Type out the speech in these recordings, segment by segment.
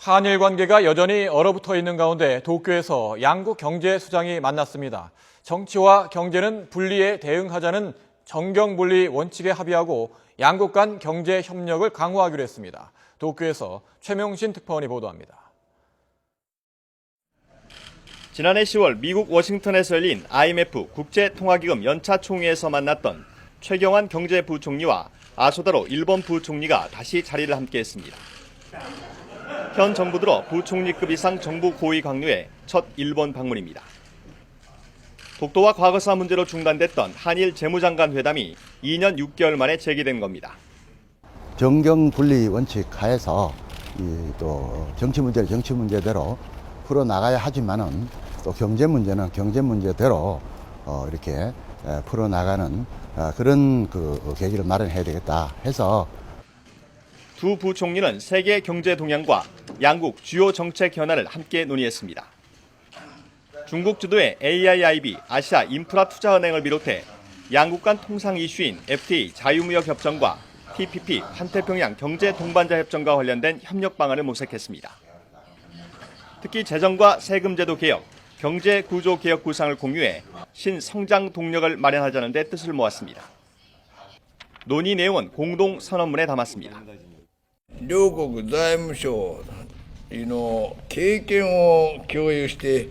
한일 관계가 여전히 얼어붙어 있는 가운데 도쿄에서 양국 경제수장이 만났습니다. 정치와 경제는 분리에 대응하자는 정경분리 원칙에 합의하고 양국 간 경제 협력을 강화하기로 했습니다. 도쿄에서 최명신 특파원이 보도합니다. 지난해 10월 미국 워싱턴에서 열린 IMF 국제통화기금 연차 총회에서 만났던 최경환 경제부총리와 아소다로 일본 부총리가 다시 자리를 함께했습니다. 현 정부 들어 부총리급 이상 정부 고위 강요의 첫 일본 방문입니다. 독도와 과거사 문제로 중단됐던 한일 재무장관 회담이 2년 6개월 만에 재개된 겁니다. 정경분리 원칙 하에서 또 정치 문제를 정치 문제대로 풀어 나가야 하지만은 또 경제 문제는 경제 문제대로 이렇게 풀어 나가는 그런 계기를 마련해야 되겠다 해서 두 부총리는 세계 경제 동향과 양국 주요 정책 현안을 함께 논의했습니다. 중국 주도의 AIIB 아시아 인프라 투자은행을 비롯해 양국 간 통상 이슈인 FTA 자유무역 협정과 TPP 환태평양 경제 동반자 협정과 관련된 협력 방안을 모색했습니다. 특히 재정과 세금 제도 개혁, 경제 구조 개혁 구상을 공유해 신성장 동력을 마련하자는 데 뜻을 모았습니다. 논의 내용은 공동 선언문에 담았습니다. 両国財務省の経験を共有して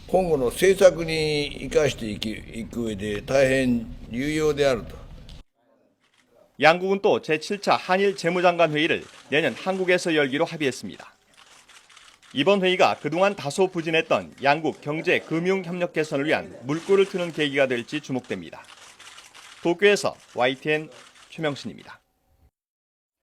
今後の政策に生かしていく上で大変有用であると。 양국은 또 제7차 한일 재무장관 회의를 내년 한국에서 열기로 합의했습니다. 이번 회의가 그동안 다소 부진했던 양국 경제 금융 협력 개선을 위한 물꼬를 트는 계기가 될지 주목됩니다. 도쿄에서 YTN 최명신입니다.